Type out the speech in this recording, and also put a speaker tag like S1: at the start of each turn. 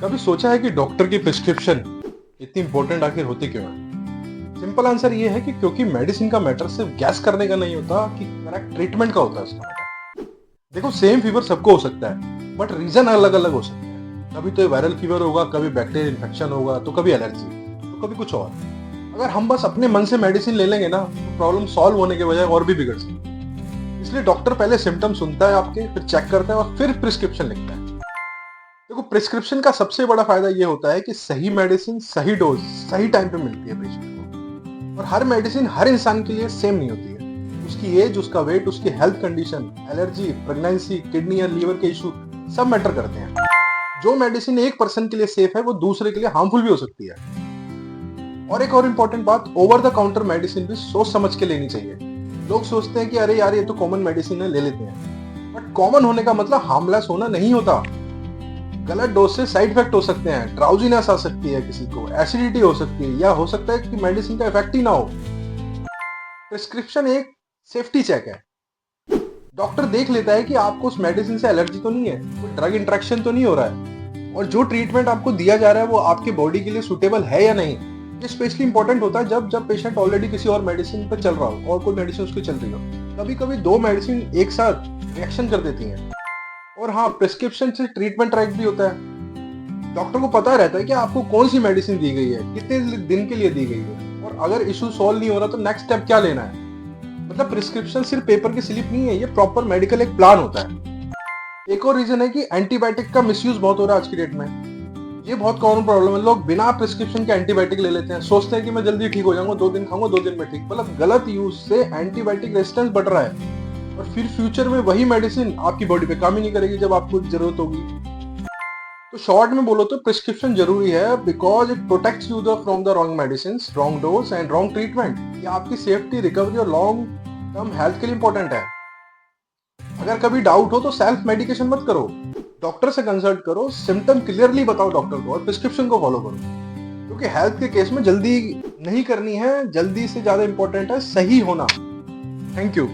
S1: कभी सोचा है कि डॉक्टर की प्रिस्क्रिप्शन इतनी इंपॉर्टेंट आखिर होती क्यों है? सिंपल आंसर ये है कि क्योंकि मेडिसिन का मैटर सिर्फ गैस करने का नहीं होता कि करेक्ट ट्रीटमेंट का होता है उसका मैटर। देखो, सेम फीवर सबको हो सकता है, बट रीजन अलग अलग हो सकते हैं। कभी तो वायरल फीवर होगा, कभी बैक्टीरियल इन्फेक्शन होगा, तो कभी एलर्जी, तो कभी कुछ और। अगर हम बस अपने मन से मेडिसिन ले लेंगे ना, तो प्रॉब्लम सॉल्व होने के बजाय और भी बिगड़ सकती है। इसलिए डॉक्टर पहले सिम्टम सुनता है आपके, फिर चेक करता है और फिर प्रिस्क्रिप्शन लिखता है। देखो, प्रिस्क्रिप्शन का सबसे बड़ा फायदा ये होता है कि सही मेडिसिन सही डोज सही टाइम पे मिलती है पेशेंट को। और हर मेडिसिन हर इंसान के लिए सेम नहीं होती है। उसकी एज, उसका वेट, उसकी health condition, allergy, pregnancy, kidney या लीवर के इशू सब मैटर करते हैं। जो मेडिसिन एक पर्सन के लिए सेफ है, वो दूसरे के लिए हार्मफुल भी हो सकती है। और एक और इम्पोर्टेंट बात, ओवर द काउंटर मेडिसिन भी सोच समझ के लेनी चाहिए। लोग सोचते हैं कि अरे यार, ये तो कॉमन मेडिसिन है, ले लेते हैं। बट कॉमन होने का मतलब हार्मलेस होना नहीं होता। गलत डोज से साइड इफेक्ट हो सकते हैं, ड्राउजीनेस आ सकती है, किसी को एसिडिटी हो सकती है, या हो सकता है कि मेडिसिन का इफेक्ट ही ना हो। प्रिस्क्रिप्शन एक सेफ्टी चेक है। डॉक्टर देख लेता है कि आपको उस मेडिसिन से एलर्जी तो नहीं है, कोई ड्रग इंटरेक्शन तो नहीं हो रहा है, और जो ट्रीटमेंट आपको दिया जा रहा है वो आपके बॉडी के लिए सुटेबल है या नहीं। ये स्पेशली इंपॉर्टेंट होता है जब जब पेशेंट ऑलरेडी किसी और मेडिसिन पर चल रहा हो और कोई मेडिसिन उसकी चल रही हो। कभी कभी दो मेडिसिन एक साथ रिएक्शन कर देती हैं। और हाँ, प्रिस्क्रिप्शन से ट्रीटमेंट राइट भी होता है। डॉक्टर को पता रहता है कि आपको कौन सी मेडिसिन दी गई है, कितने दिन के लिए दी गई है, और अगर इशू सॉल्व नहीं हो रहा तो नेक्स्ट स्टेप क्या लेना है। मतलब प्रिस्क्रिप्शन सिर्फ पेपर की स्लिप नहीं है, ये प्रॉपर मेडिकल एक प्लान होता है। एक और रीजन है कि एंटीबायोटिक का मिसयूज बहुत हो रहा है आज की डेट में। ये बहुत कॉमन प्रॉब्लम है। लोग बिना प्रिस्क्रिप्शन के एंटीबायोटिक ले लेते हैं, सोचते हैं कि मैं जल्दी ठीक हो जाऊंगा, 2 दिन खाऊंगा 2 दिन में ठीक। मतलब गलत यूज से एंटीबायोटिक रेजिस्टेंस बढ़ रहा है, और फिर फ्यूचर में वही मेडिसिन आपकी बॉडी पे काम ही नहीं करेगी जब आपको जरूरत होगी। तो शॉर्ट में बोलो तो प्रिस्क्रिप्शन जरूरी है, because it protects you from the wrong medicine, wrong dose and wrong treatment. ये आपकी सेफ्टी, रिकवरी और लॉन्ग टर्म हेल्थ के लिए इंपॉर्टेंट है। अगर कभी डाउट हो तो सेल्फ मेडिकेशन मत करो, डॉक्टर से कंसल्ट करो, सिम्टम क्लियरली बताओ डॉक्टर को, और प्रिस्क्रिप्शन को फॉलो करो। क्योंकि हेल्थ के केस में जल्दी नहीं करनी है, जल्दी से ज्यादा इंपॉर्टेंट है सही होना। Thank you.